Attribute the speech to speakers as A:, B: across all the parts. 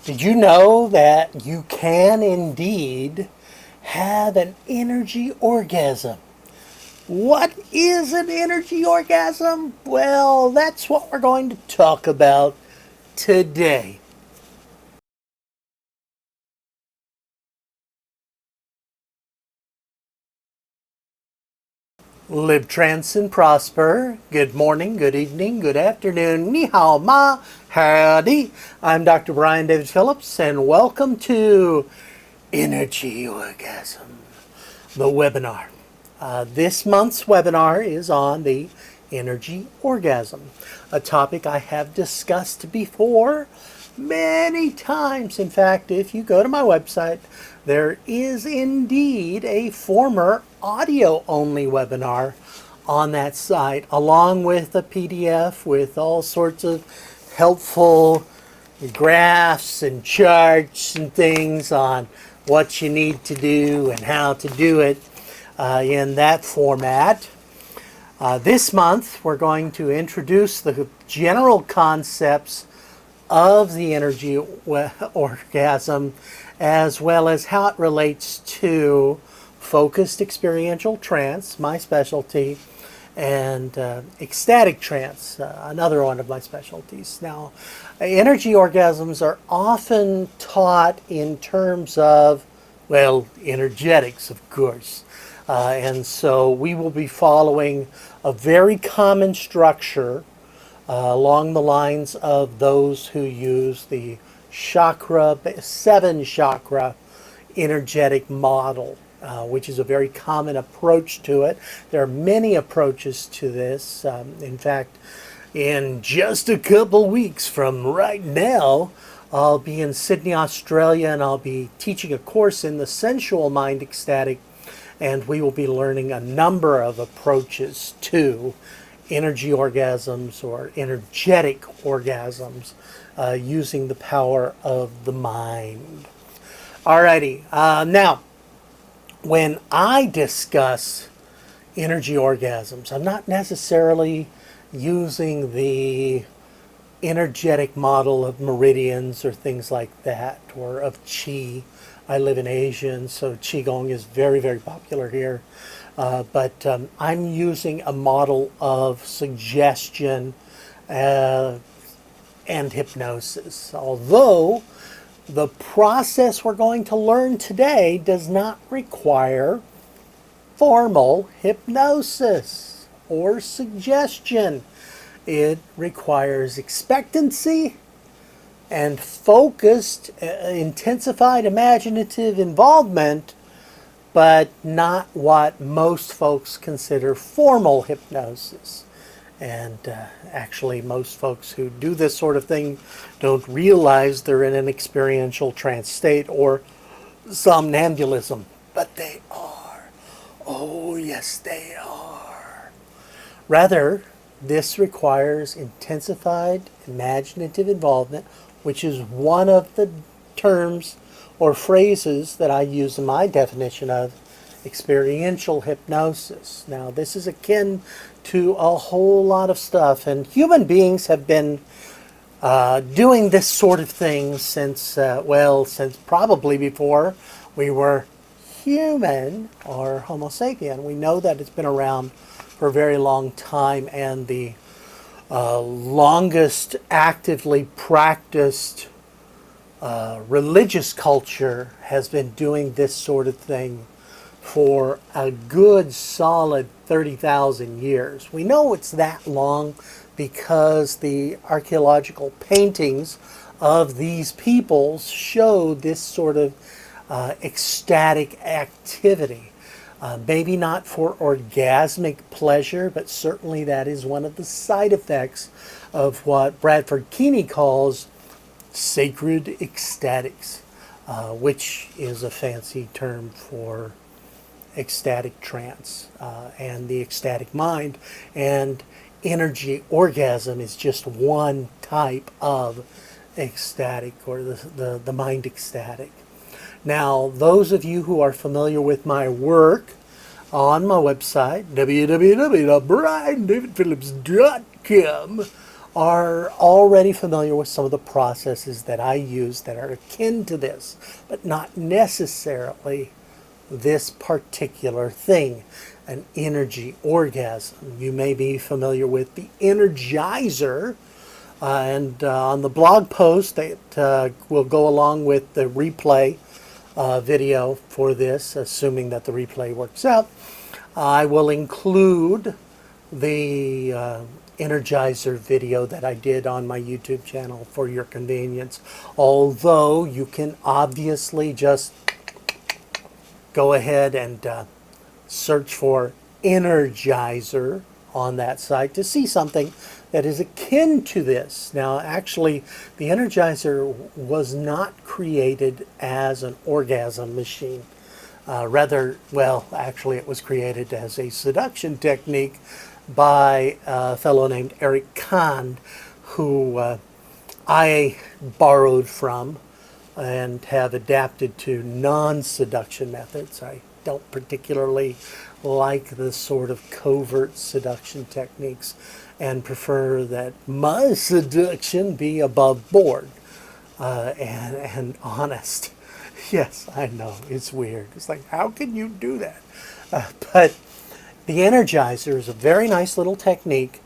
A: Did you know that you can indeed have an energy orgasm? What is an energy orgasm? Well, that's what we're going to talk about today. Live, trance, and prosper. Good morning, good evening, good afternoon. Ni hao ma, howdy. I'm Dr. Brian David Phillips, and welcome to Energy Orgasm, the webinar. This month's webinar is on the energy orgasm, a topic I have discussed before many times. In fact, if you go to my website, there is indeed a former audio-only webinar on that site, along with a PDF with all sorts of helpful graphs and charts and things on what you need to do and how to do it in that format. This month, we're going to introduce the general concepts of the energy orgasm, as well as how it relates to focused experiential trance, my specialty, and ecstatic trance, another one of my specialties. Now, energy orgasms are often taught in terms of, well, energetics, of course. And so we will be following a very common structure along the lines of those who use the seven chakra energetic model, which is a very common approach to it. There are many approaches to this. In fact, in just a couple weeks from right now, I'll be in Sydney, Australia, and I'll be teaching a course in the sensual mind ecstatic, and we will be learning a number of approaches to energy orgasms or energetic orgasms using the power of the mind. Alrighty, now when I discuss energy orgasms, I'm not necessarily using the energetic model of meridians or things like that, or of qi. I live in Asia, and so qigong is very, very popular here. But I'm using a model of suggestion and hypnosis. Although the process we're going to learn today does not require formal hypnosis or suggestion. It requires expectancy and focused, intensified imaginative involvement, but not what most folks consider formal hypnosis. And actually, most folks who do this sort of thing don't realize they're in an experiential trance state or somnambulism, but they are. Oh, yes, they are. Rather, this requires intensified imaginative involvement, which is one of the terms or phrases that I use in my definition of experiential hypnosis. Now, this is akin to a whole lot of stuff, and human beings have been doing this sort of thing since, since probably before we were human or Homo sapien. We know that it's been around for a very long time, and the longest actively practiced religious culture has been doing this sort of thing for a good solid 30,000 years. We know it's that long because the archaeological paintings of these peoples show this sort of ecstatic activity. Maybe not for orgasmic pleasure, but certainly that is one of the side effects of what Bradford Keeney calls sacred ecstatics, which is a fancy term for ecstatic trance and the ecstatic mind. And energy orgasm is just one type of ecstatic, or the mind ecstatic. Now, those of you who are familiar with my work on my website, www.briandavidphillips.com, are already familiar with some of the processes that I use that are akin to this, but not necessarily this particular thing, an energy orgasm. You may be familiar with the Energizer, and on the blog post that will go along with the replay video for this, assuming that the replay works out, I will include the Energizer video that I did on my YouTube channel for your convenience. Although you can obviously just go ahead and search for Energizer on that site to see something that is akin to this. Now, actually, the Energizer was not created as an orgasm machine. Actually, it was created as a seduction technique by a fellow named Eric Kahn, who I borrowed from and have adapted to non-seduction methods. I don't particularly like the sort of covert seduction techniques and prefer that my seduction be above board and honest. Yes, I know, it's weird. It's like, how can you do that? But the Energizer is a very nice little technique,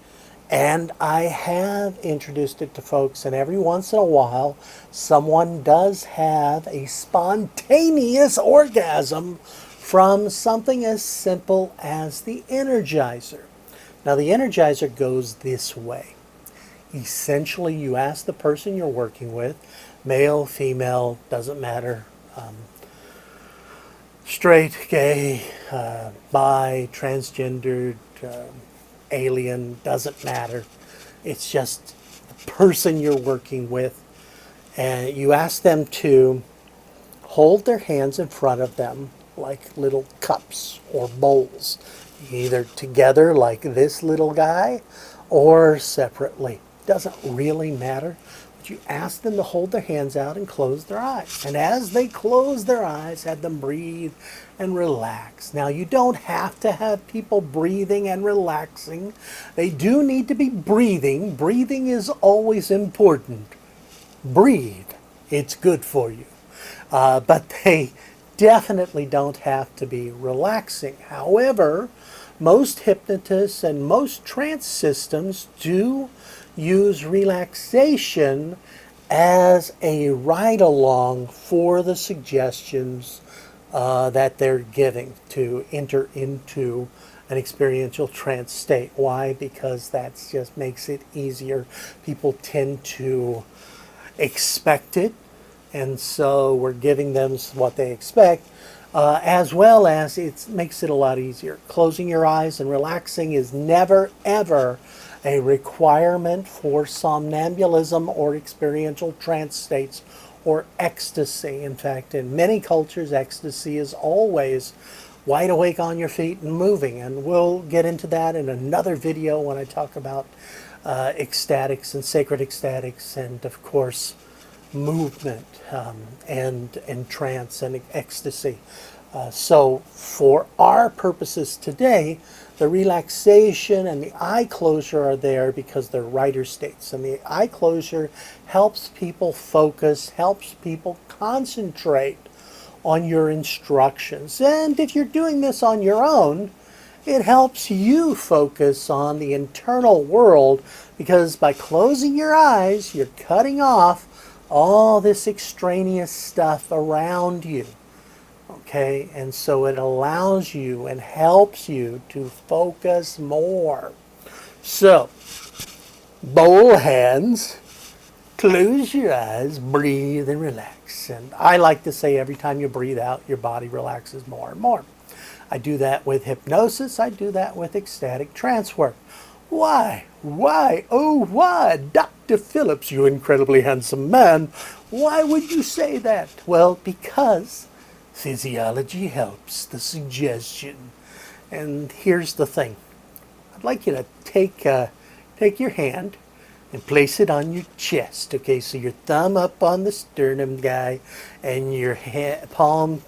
A: and I have introduced it to folks, and every once in a while someone does have a spontaneous orgasm from something as simple as the Energizer. Now, the Energizer goes this way. Essentially, you ask the person you're working with, male, female, doesn't matter, straight, gay, bi, transgendered, alien, doesn't matter. It's just the person you're working with. And you ask them to hold their hands in front of them like little cups or bowls, either together like this little guy or separately. Doesn't really matter. But you ask them to hold their hands out and close their eyes. And as they close their eyes, have them breathe and relax. Now, you don't have to have people breathing and relaxing. They do need to be breathing. Breathing is always important. Breathe. It's good for you. But they definitely don't have to be relaxing. However, most hypnotists and most trance systems do use relaxation as a ride-along for the suggestions that they're giving to enter into an experiential trance state. Why? Because that just makes it easier. People tend to expect it, and so we're giving them what they expect, as well as it makes it a lot easier. Closing your eyes and relaxing is never, ever a requirement for somnambulism or experiential trance states or ecstasy. In fact, in many cultures, ecstasy is always wide awake on your feet and moving. And we'll get into that in another video when I talk about ecstatics and sacred ecstatics, and of course movement and trance and ecstasy. So for our purposes today, the relaxation and the eye closure are there because they're rider states. And the eye closure helps people focus, helps people concentrate on your instructions. And if you're doing this on your own, it helps you focus on the internal world, because by closing your eyes, you're cutting off all this extraneous stuff around you. Okay, and so it allows you and helps you to focus more. So, bowl hands, close your eyes, breathe and relax. And I like to say every time you breathe out, your body relaxes more and more. I do that with hypnosis. I do that with ecstatic trance work. Why? Why? Oh, why? Dr. Phillips, you incredibly handsome man. Why would you say that? Well, because physiology helps the suggestion. And here's the thing. I'd like you to take your hand and place it on your chest. Okay, so your thumb up on the sternum, guy, and your palm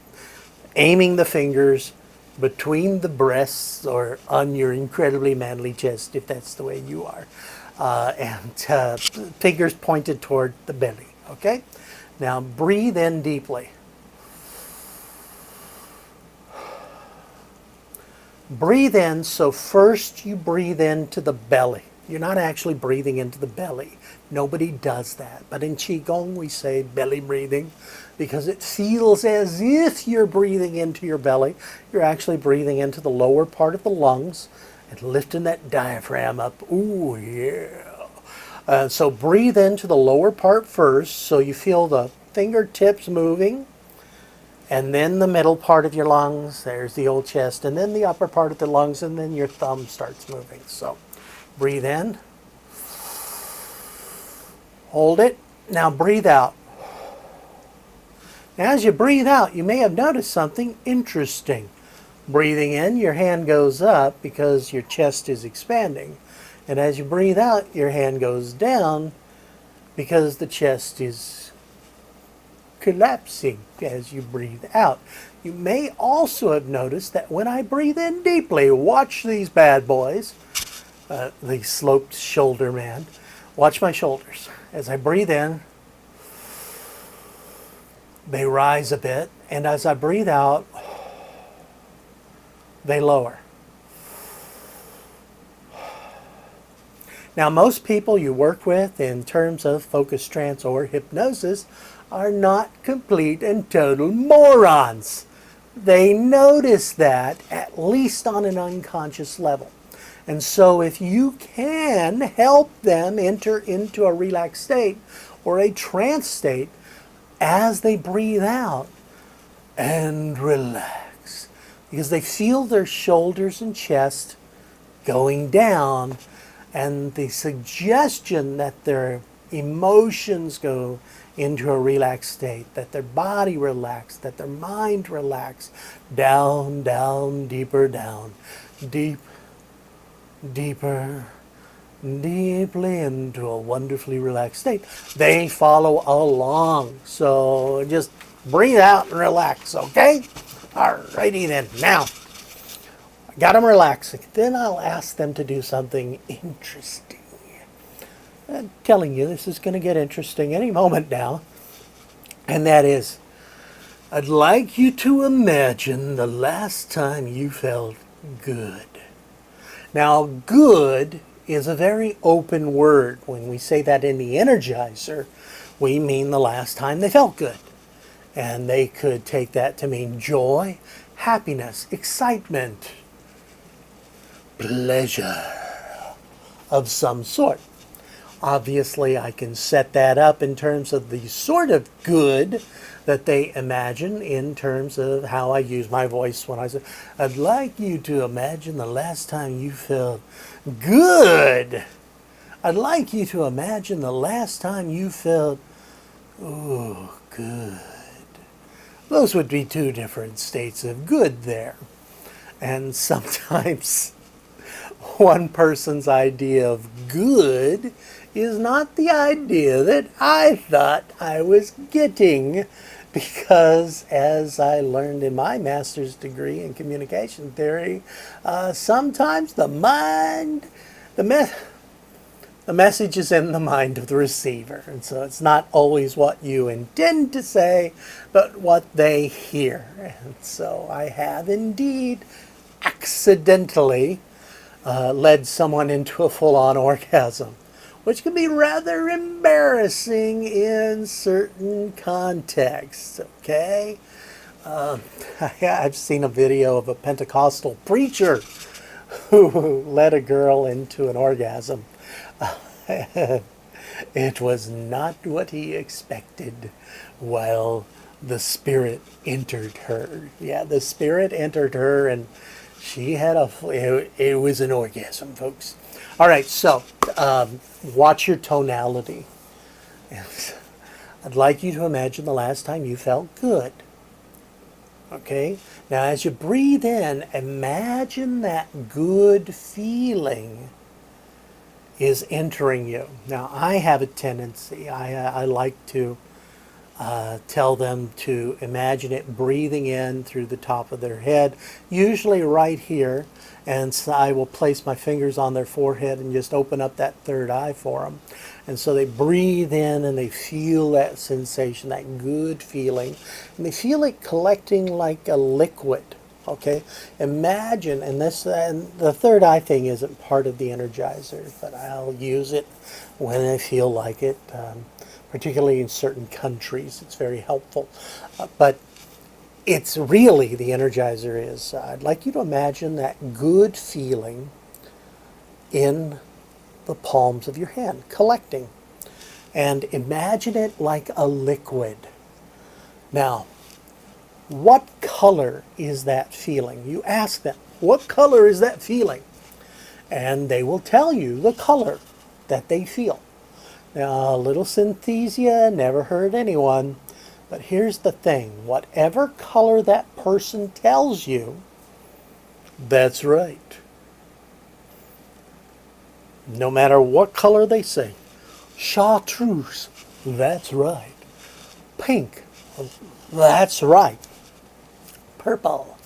A: aiming the fingers between the breasts or on your incredibly manly chest, if that's the way you are. and fingers pointed toward the belly. Okay? Now breathe in deeply. Breathe in, so first you breathe into the belly. You're not actually breathing into the belly. Nobody does that. But in Qigong we say belly breathing because it feels as if you're breathing into your belly. You're actually breathing into the lower part of the lungs and lifting that diaphragm up. Ooh, yeah. So breathe into the lower part first so you feel the fingertips moving. And then the middle part of your lungs, there's the old chest, and then the upper part of the lungs, and then your thumb starts moving. So breathe in, hold it, now breathe out. Now as you breathe out, you may have noticed something interesting. Breathing in, your hand goes up because your chest is expanding. And as you breathe out, your hand goes down because the chest is collapsing as you breathe out. You may also have noticed that when I breathe in deeply, watch these bad boys, the sloped shoulder man. Watch my shoulders. As I breathe in, they rise a bit, and as I breathe out, they lower. Now, most people you work with in terms of focus trance or hypnosis are not complete and total morons. They notice that, at least on an unconscious level. And so if you can help them enter into a relaxed state or a trance state as they breathe out and relax, because they feel their shoulders and chest going down, and the suggestion that their emotions go into a relaxed state, that their body relax, that their mind relax, down, down, deeper down, deep, deeper, deeply into a wonderfully relaxed state. They follow along. So just breathe out and relax, okay? Alrighty then. Now, I got them relaxing. Then I'll ask them to do something interesting. I'm telling you, this is going to get interesting any moment now. And that is, I'd like you to imagine the last time you felt good. Now, good is a very open word. When we say that in the Energizer, we mean the last time they felt good. And they could take that to mean joy, happiness, excitement, pleasure of some sort. Obviously, I can set that up in terms of the sort of good that they imagine in terms of how I use my voice when I say, I'd like you to imagine the last time you felt good. I'd like you to imagine the last time you felt, ooh, good. Those would be two different states of good there. And sometimes one person's idea of good is not the idea that I thought I was getting, because as I learned in my master's degree in communication theory, sometimes the message is in the mind of the receiver, and so it's not always what you intend to say, but what they hear. And so I have indeed accidentally led someone into a full-on orgasm, which can be rather embarrassing in certain contexts, okay? I've seen a video of a Pentecostal preacher who led a girl into an orgasm. It was not what he expected while the Spirit entered her. Yeah, the Spirit entered her, and she had it was an orgasm, folks. All right, so watch your tonality. I'd like you to imagine the last time you felt good. Okay? Now, as you breathe in, imagine that good feeling is entering you. Now, I have a tendency, I like to Tell them to imagine it breathing in through the top of their head, usually right here. And so I will place my fingers on their forehead and just open up that third eye for them. And so they breathe in and they feel that sensation, that good feeling. And they feel it collecting like a liquid. Okay, imagine, and the third eye thing isn't part of the Energizer, but I'll use it when I feel like it, particularly in certain countries. It's very helpful. But it's really the Energizer is. I'd like you to imagine that good feeling in the palms of your hand, collecting. And imagine it like a liquid. Now, what color is that feeling? You ask them, what color is that feeling? And they will tell you the color that they feel. Now, a little synesthesia never hurt anyone, but here's the thing. Whatever color that person tells you, that's right. No matter what color they say. Chartreuse, that's right. Pink, that's right. Purple,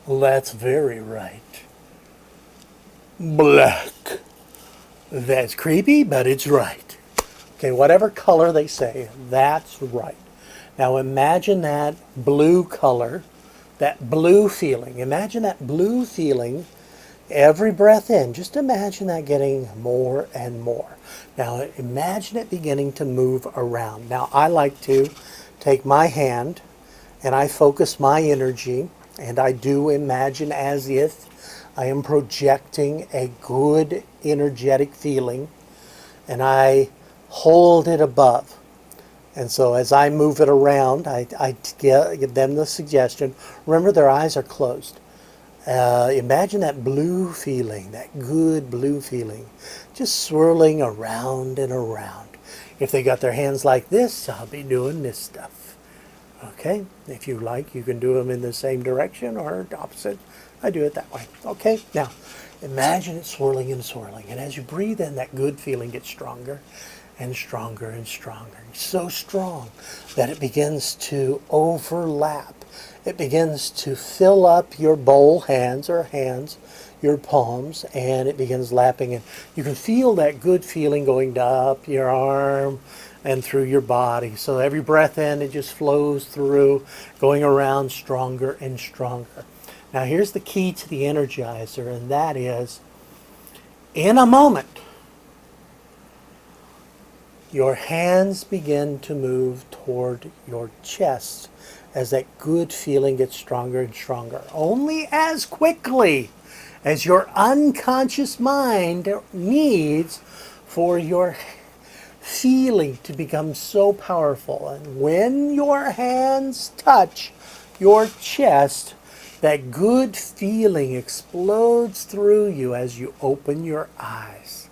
A: that's very right. Black, that's creepy, but it's right. Okay, whatever color they say, that's right. Now imagine that blue color, that blue feeling. Imagine that blue feeling every breath in. Just imagine that getting more and more. Now imagine it beginning to move around. Now I like to take my hand and I focus my energy, and I do imagine as if I am projecting a good energetic feeling, and I hold it above. And so as I move it around, I give them the suggestion. Remember, their eyes are closed. Imagine that blue feeling, that good blue feeling, just swirling around and around. If they got their hands like this, I'll be doing this stuff. Okay, if you like, you can do them in the same direction or opposite. I do it that way. Okay, now imagine it swirling and swirling. And as you breathe in, that good feeling gets stronger and stronger and stronger. So strong that it begins to overlap. It begins to fill up your bowl hands, your palms, and it begins lapping in. You can feel that good feeling going up your arm and through your body. So every breath in, it just flows through, going around stronger and stronger. Now here's the key to the Energizer, and that is, in a moment, your hands begin to move toward your chest as that good feeling gets stronger and stronger. Only as quickly as your unconscious mind needs for your feeling to become so powerful. And when your hands touch your chest, that good feeling explodes through you as you open your eyes.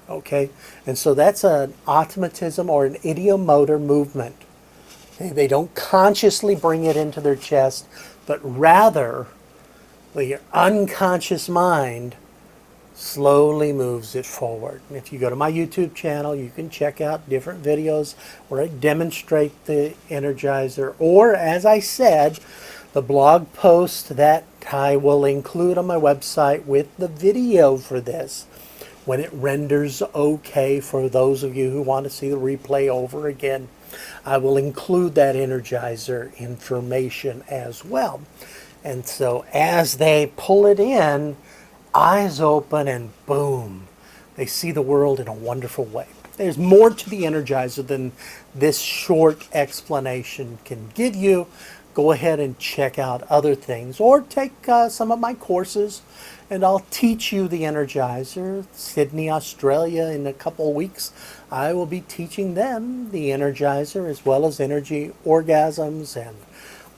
A: Okay? And so that's an automatism or an idiomotor movement. They don't consciously bring it into their chest, but rather your unconscious mind slowly moves it forward. And if you go to my YouTube channel, you can check out different videos where I demonstrate the Energizer, or as I said, the blog post that I will include on my website with the video for this when it renders okay for those of you who want to see the replay over again. I will include that Energizer information as well. And so as they pull it in, eyes open, and boom, they see the world in a wonderful way. There's more to the Energizer than this short explanation can give you. Go ahead and check out other things, or take some of my courses, and I'll teach you the Energizer. Sydney, Australia, in a couple of weeks, I will be teaching them the Energizer, as well as energy orgasms and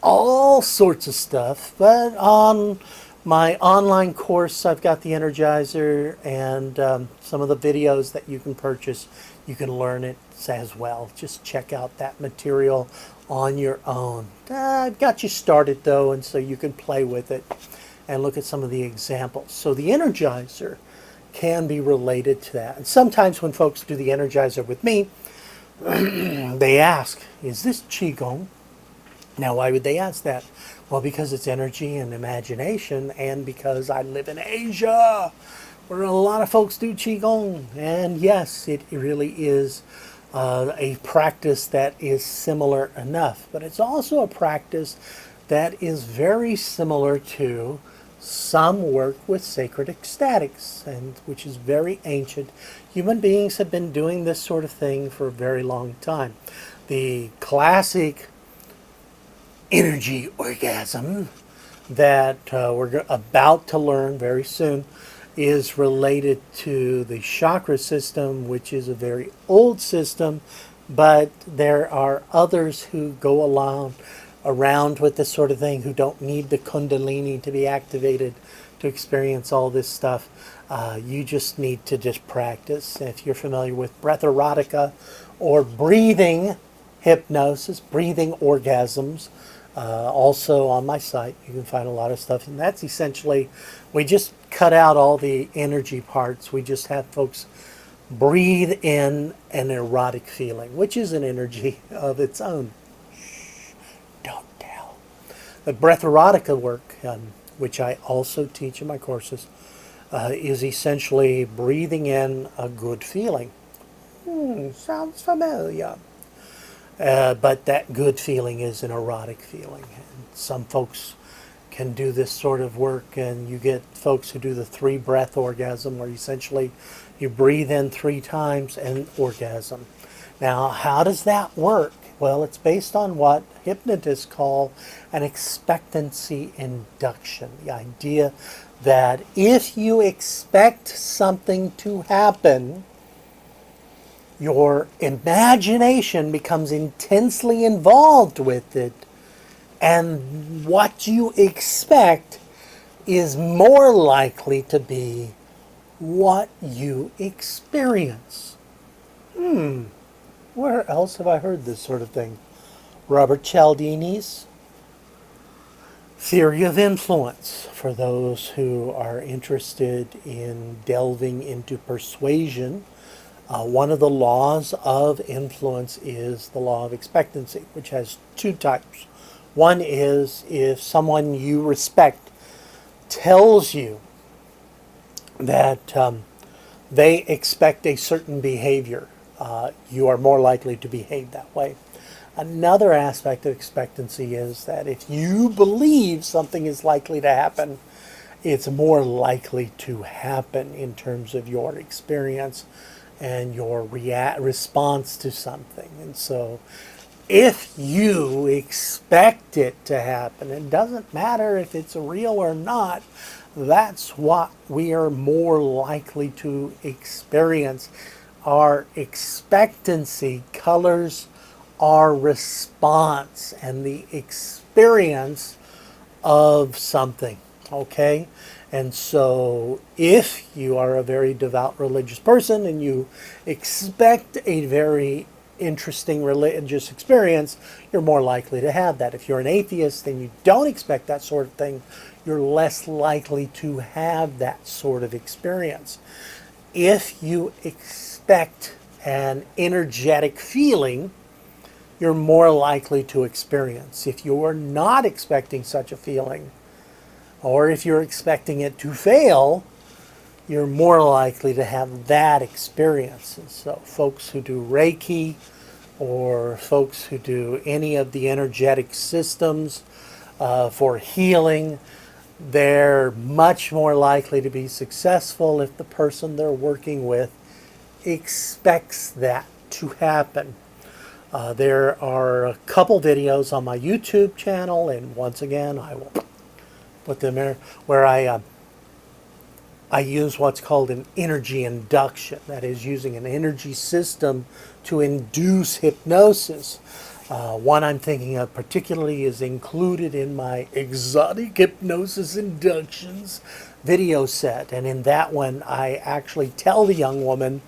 A: all sorts of stuff. But on my online course, I've got the Energizer, and some of the videos that you can purchase, you can learn it as well. Just check out that material on your own. I've got you started though, and so you can play with it and look at some of the examples. So the Energizer can be related to that. And sometimes when folks do the Energizer with me, They ask, is this Qigong? Now, why would they ask that? Well, because it's energy and imagination, and because I live in Asia, where a lot of folks do Qigong. And yes, it really is a practice that is similar enough, but it's also a practice that is very similar to some work with sacred ecstatics, and which is very ancient. Human beings have been doing this sort of thing for a very long time. The classic energy orgasm that we're about to learn very soon is related to the chakra system, which is a very old system, but there are others who go around with this sort of thing who don't need the kundalini to be activated to experience all this stuff. You just need to just practice. If you're familiar with Breatherotica or breathing hypnosis, breathing orgasms, also on my site, you can find a lot of stuff. And that's essentially, we just cut out all the energy parts. We just have folks breathe in an erotic feeling, which is an energy of its own. Shh, don't tell. The Breatherotica work, which I also teach in my courses, is essentially breathing in a good feeling. Sounds familiar. But that good feeling is an erotic feeling. And some folks can do this sort of work, and you get folks who do the 3-breath orgasm, where essentially you breathe in 3 times and orgasm. Now, how does that work? Well, it's based on what hypnotists call an expectancy induction. The idea that if you expect something to happen, your imagination becomes intensely involved with it, and what you expect is more likely to be what you experience. Where else have I heard this sort of thing? Robert Chaldees' theory of influence, for those who are interested in delving into persuasion. One of the laws of influence is the law of expectancy, which has 2 types. One is if someone you respect tells you that they expect a certain behavior, you are more likely to behave that way. Another aspect of expectancy is that if you believe something is likely to happen, it's more likely to happen in terms of your experience and your response to something. And so if you expect it to happen, it doesn't matter if it's real or not, that's what we are more likely to experience. Our expectancy colors our response and the experience of something, okay? And so if you are a very devout religious person and you expect a very interesting religious experience, you're more likely to have that. If you're an atheist and you don't expect that sort of thing, you're less likely to have that sort of experience. If you expect an energetic feeling, you're more likely to experience. If you're not expecting such a feeling, or if you're expecting it to fail, you're more likely to have that experience. And so folks who do Reiki, or folks who do any of the energetic systems for healing, they're much more likely to be successful if the person they're working with expects that to happen. There are a couple videos on my YouTube channel, and once again I will put them there, where I use what's called an energy induction. That is, using an energy system to induce hypnosis. One I'm thinking of particularly is included in my Exotic Hypnosis Inductions video set. And in that one, I actually tell the young woman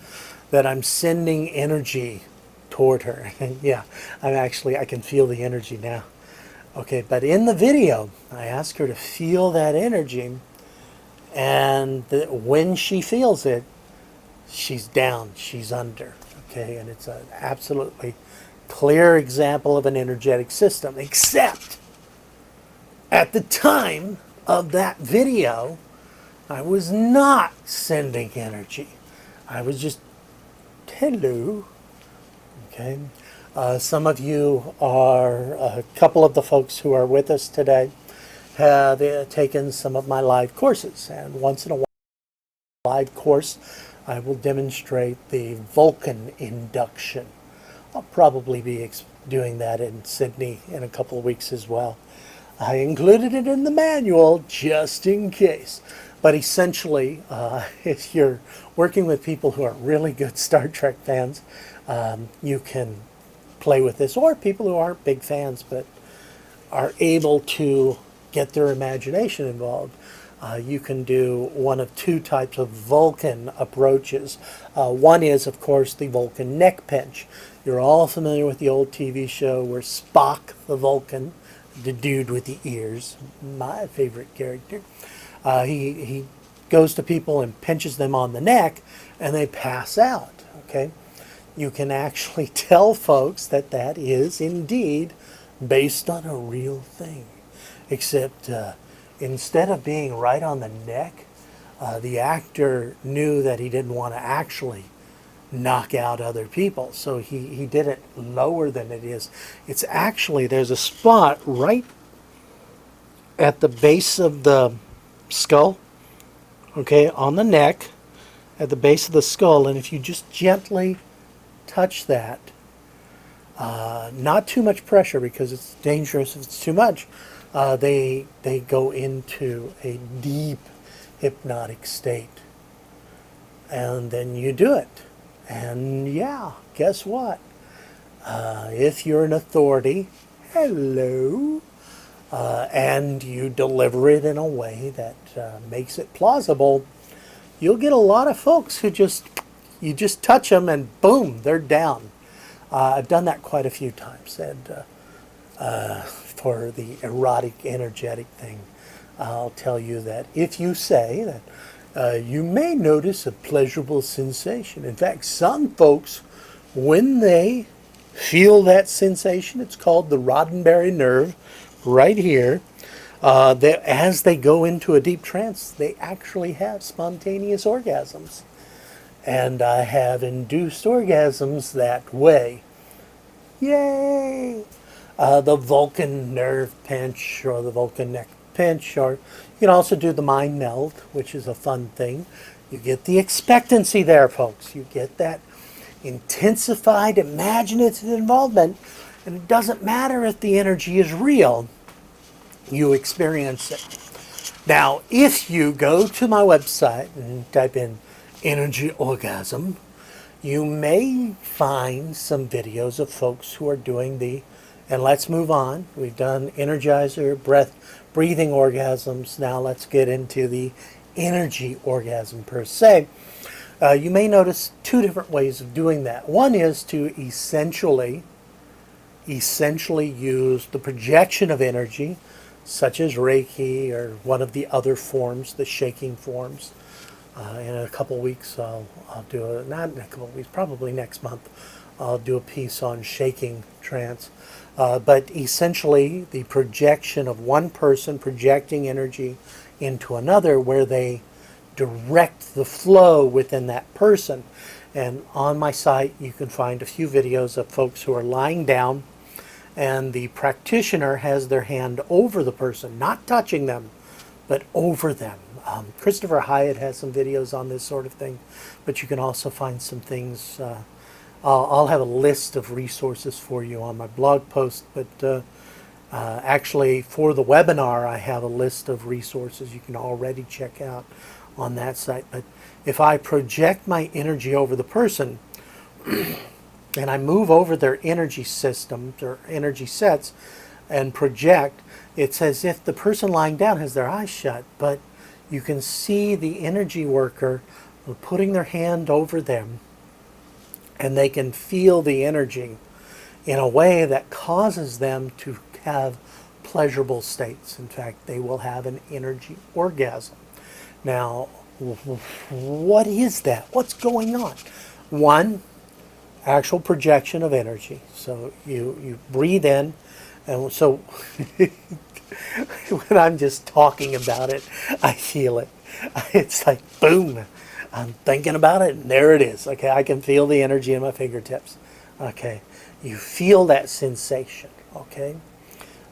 A: that I'm sending energy toward her. And yeah, I can feel the energy now. Okay, but in the video, I ask her to feel that energy, and when she feels it, she's down, she's under. Okay, and it's an absolutely clear example of an energetic system, except at the time of that video, I was not sending energy. I was just, hello. Okay. Some of you are, a couple of the folks who are with us today have taken some of my live courses. And once in a while, live course, I will demonstrate the Vulcan induction. I'll probably be doing that in Sydney in a couple of weeks as well. I included it in the manual just in case. But essentially, if you're working with people who are really good Star Trek fans, you can play with this, or people who aren't big fans but are able to get their imagination involved. You can do one of two types of Vulcan approaches. One is, of course, the Vulcan neck pinch. You're all familiar with the old TV show where Spock, the Vulcan, the dude with the ears, my favorite character, he goes to people and pinches them on the neck, and they pass out. Okay, you can actually tell folks that that is indeed based on a real thing, except instead of being right on the neck, the actor knew that he didn't want to actually knock out other people, so he did it lower than it is. It's actually, there's a spot right at the base of the skull, okay, on the neck, at the base of the skull, and if you just gently touch that, not too much pressure because it's dangerous if it's too much, they go into a deep hypnotic state. And then you do it. And yeah, guess what? If you're an authority, hello, and you deliver it in a way that makes it plausible, you'll get a lot of folks who you just touch them and boom, they're down. I've done that quite a few times. And for the erotic, energetic thing, I'll tell you that if you say that you may notice a pleasurable sensation. In fact, some folks, when they feel that sensation, it's called the Roddenberry Nerve, right here, as they go into a deep trance, they actually have spontaneous orgasms. And I have induced orgasms that way. Yay! The Vulcan nerve pinch or the Vulcan neck pinch, or you can also do the mind meld, which is a fun thing. You get the expectancy there, folks. You get that intensified imaginative involvement, and it doesn't matter if the energy is real, you experience it. Now, if you go to my website and type in Energy Orgasm, you may find some videos of folks who are doing and let's move on. We've done Energizer, breathing orgasms. Now let's get into the energy orgasm per se. You may notice two different ways of doing that. One is to essentially use the projection of energy, such as Reiki or one of the other forms, the shaking forms. In a couple of weeks, I'll do not in a couple of weeks, probably next month, I'll do a piece on shaking trance. But essentially, the projection of one person projecting energy into another, where they direct the flow within that person. And on my site, you can find a few videos of folks who are lying down, and the practitioner has their hand over the person, not touching them, but over them. Christopher Hyatt has some videos on this sort of thing, but you can also find some things. I'll have a list of resources for you on my blog post, but actually for the webinar, I have a list of resources you can already check out on that site. But if I project my energy over the person and I move over their energy system, their energy sets, and project, it's as if the person lying down has their eyes shut, but you can see the energy worker putting their hand over them, and they can feel the energy in a way that causes them to have pleasurable states. In fact, they will have an energy orgasm. Now, what is that? What's going on? One, actual projection of energy. So you breathe in, and so when I'm just talking about it, I feel it. It's like, boom, I'm thinking about it, and there it is. Okay, I can feel the energy in my fingertips. Okay, you feel that sensation. Okay,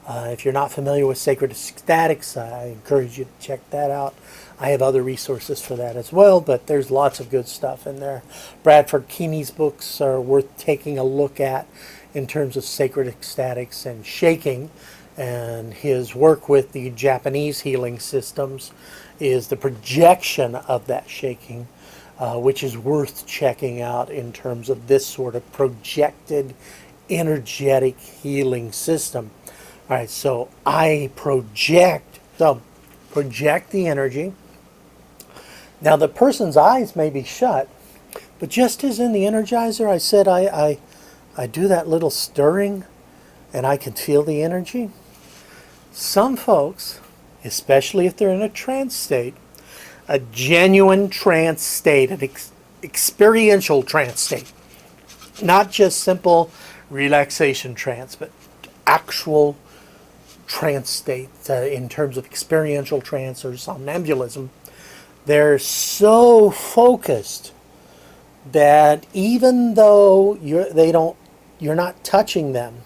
A: if you're not familiar with sacred ecstatics, I encourage you to check that out. I have other resources for that as well, but there's lots of good stuff in there. Bradford Keeney's books are worth taking a look at in terms of sacred ecstatics and shaking, and his work with the Japanese healing systems is the projection of that shaking, which is worth checking out in terms of this sort of projected energetic healing system. All right, so I project the energy. Now the person's eyes may be shut, but just as in the Energizer, I said I do that little stirring and I can feel the energy. Some folks, especially if they're in a trance state, a genuine trance state, an experiential trance state, not just simple relaxation trance, but actual trance state in terms of experiential trance or somnambulism. They're so focused that even though you're not touching them,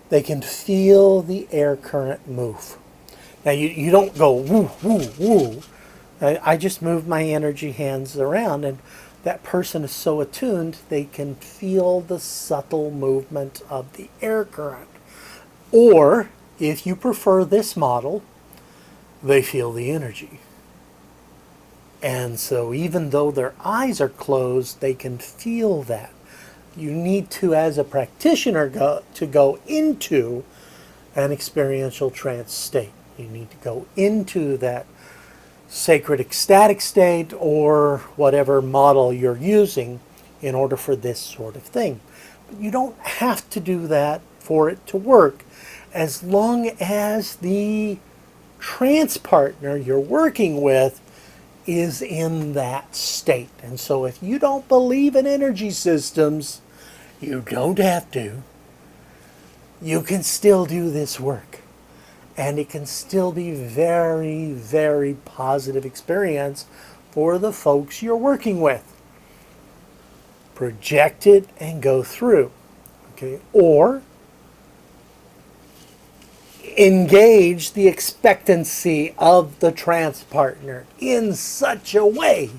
A: they can feel the air current move. Now you don't go woo woo woo. I just move my energy hands around, and that person is so attuned they can feel the subtle movement of the air current. Or if you prefer this model, they feel the energy. And so even though their eyes are closed, they can feel that. You need to, as a practitioner, go into an experiential trance state. You need to go into that sacred ecstatic state or whatever model you're using in order for this sort of thing. But you don't have to do that for it to work, as long as the trance partner you're working with is in that state. And so if you don't believe in energy systems, you don't have to. You can still do this work. And it can still be very, very positive experience for the folks you're working with. Project it and go through. Okay? Or engage the expectancy of the trance partner in such a way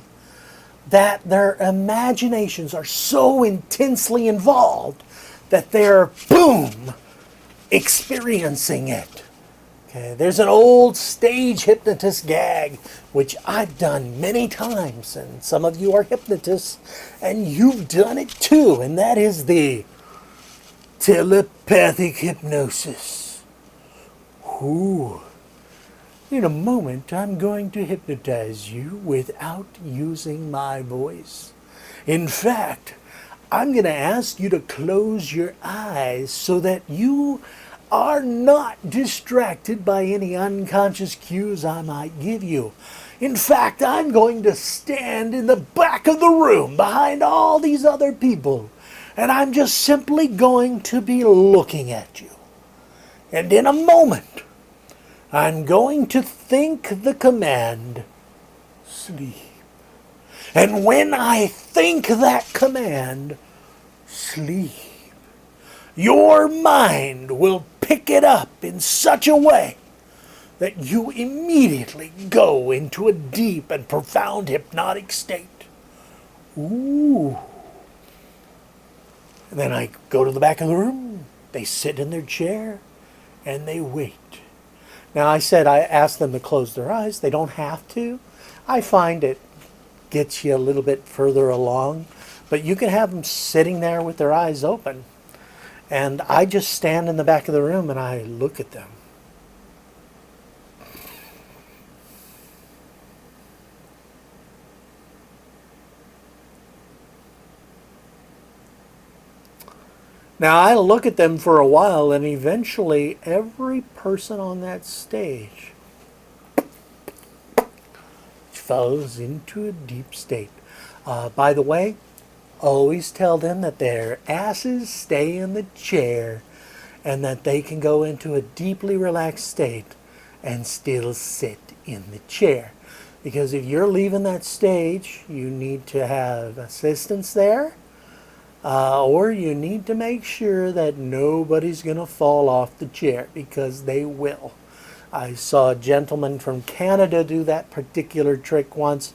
A: that their imaginations are so intensely involved that they're, boom, experiencing it. Okay, there's an old stage hypnotist gag, which I've done many times, and some of you are hypnotists, and you've done it too, and that is the telepathic hypnosis. Ooh. In a moment, I'm going to hypnotize you without using my voice. In fact, I'm going to ask you to close your eyes so that you are not distracted by any unconscious cues I might give you. In fact, I'm going to stand in the back of the room behind all these other people, and I'm just simply going to be looking at you. And in a moment, I'm going to think the command, sleep. And when I think that command, sleep, your mind will pick it up in such a way that you immediately go into a deep and profound hypnotic state. Ooh. And then I go to the back of the room, they sit in their chair, and they wait. Now I said I asked them to close their eyes. They don't have to. I find it gets you a little bit further along, but you can have them sitting there with their eyes open. And I just stand in the back of the room and I look at them. Now I look at them for a while, and eventually every person on that stage falls into a deep state. By the way, always tell them that their asses stay in the chair and that they can go into a deeply relaxed state and still sit in the chair. Because if you're leaving that stage, you need to have assistance there, or you need to make sure that nobody's going to fall off the chair, because they will. I saw a gentleman from Canada do that particular trick once.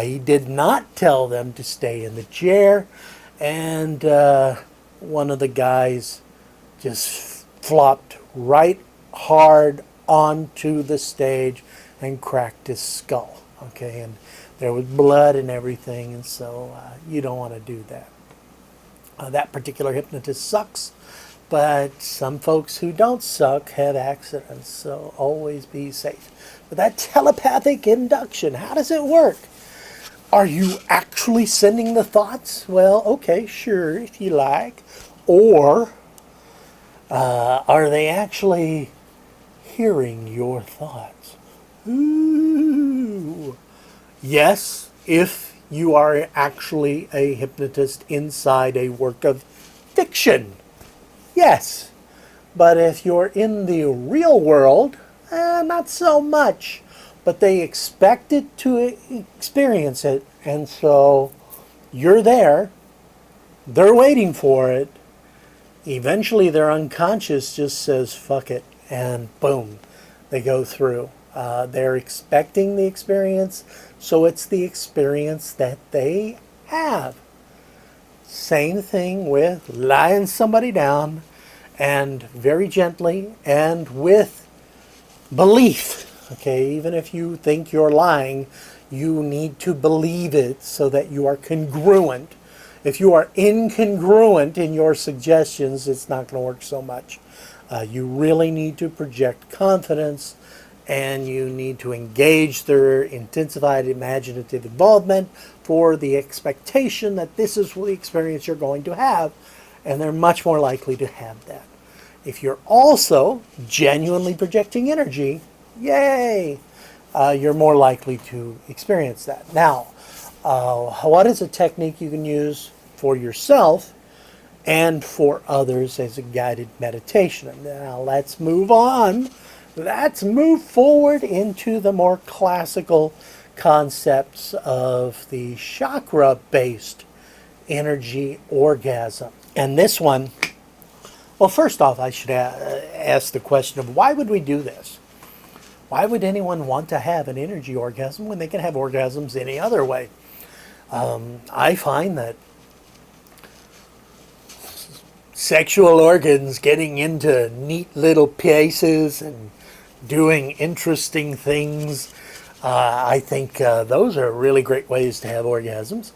A: He did not tell them to stay in the chair, and one of the guys just flopped right hard onto the stage and cracked his skull. Okay, and there was blood and everything, and so you don't want to do that. That particular hypnotist sucks, but some folks who don't suck have accidents, so always be safe. But that telepathic induction, how does it work? Are you actually sending the thoughts? Well, okay, sure, if you like. Or are they actually hearing your thoughts? Ooh. Yes, if you are actually a hypnotist inside a work of fiction. Yes. But if you're in the real world, not so much. But they expect it to experience it, and so you're there. They're waiting for it. Eventually their unconscious just says, fuck it, and boom, they go through. They're expecting the experience, so it's the experience that they have. Same thing with lying somebody down, and very gently and with belief. Okay, even if you think you're lying, you need to believe it so that you are congruent. If you are incongruent in your suggestions, it's not going to work so much. You really need to project confidence, and you need to engage their intensified imaginative involvement for the expectation that this is the experience you're going to have, and they're much more likely to have that. If you're also genuinely projecting energy, yay, you're more likely to experience that. Now, what is a technique you can use for yourself and for others as a guided meditation? Now, let's move on. Let's move forward into the more classical concepts of the chakra-based energy orgasm. And this one, well, first off, I should ask the question of why would we do this? Why would anyone want to have an energy orgasm when they can have orgasms any other way? I find that sexual organs getting into neat little places and doing interesting things, I think those are really great ways to have orgasms.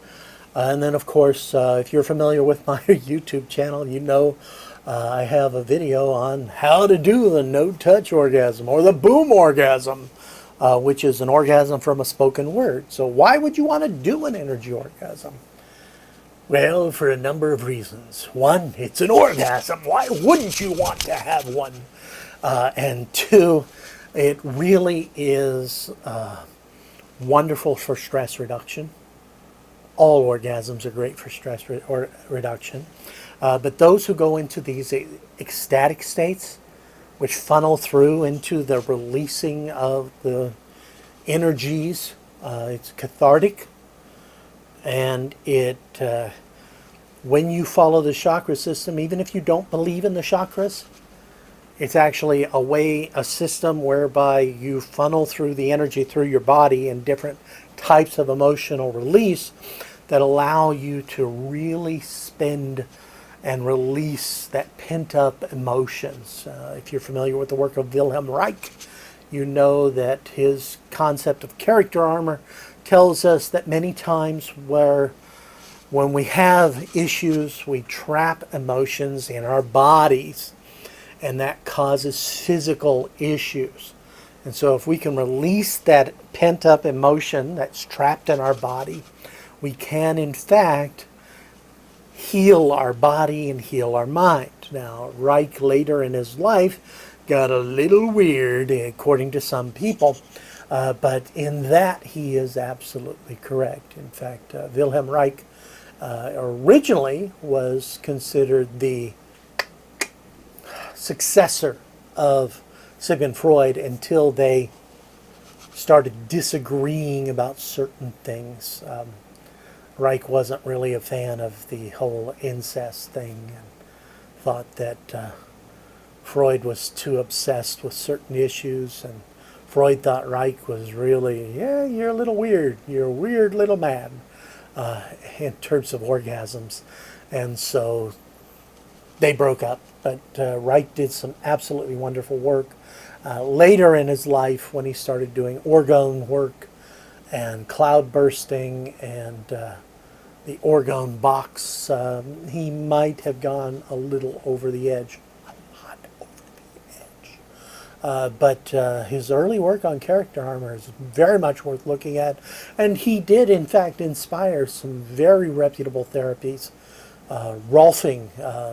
A: And then, of course, if you're familiar with my YouTube channel, you know I have a video on how to do the no-touch orgasm or the boom orgasm, which is an orgasm from a spoken word. So why would you want to do an energy orgasm? Well, for a number of reasons. One, it's an orgasm. Why wouldn't you want to have one? And two, it really is wonderful for stress reduction. All orgasms are great for stress reduction. But those who go into these ecstatic states, which funnel through into the releasing of the energies, it's cathartic. And it, when you follow the chakra system, even if you don't believe in the chakras, it's actually a system whereby you funnel through the energy through your body in different types of emotional release that allow you to really spend and release that pent-up emotions. If you're familiar with the work of Wilhelm Reich, you know that his concept of character armor tells us that many times when we have issues, we trap emotions in our bodies, and that causes physical issues. And so if we can release that pent-up emotion that's trapped in our body, we can, in fact, heal our body and heal our mind. Now, Reich later in his life got a little weird, according to some people, but in that he is absolutely correct. In fact, Wilhelm Reich originally was considered the successor of Sigmund Freud until they started disagreeing about certain things. Reich wasn't really a fan of the whole incest thing and thought that Freud was too obsessed with certain issues, and Freud thought Reich was really, yeah, you're a little weird. You're a weird little man in terms of orgasms. And so they broke up. But Reich did some absolutely wonderful work. Later in his life, when he started doing orgone work and cloud bursting and the orgone box, he might have gone a little over the edge. But his early work on character armor is very much worth looking at. And he did, in fact, inspire some very reputable therapies. Rolfing,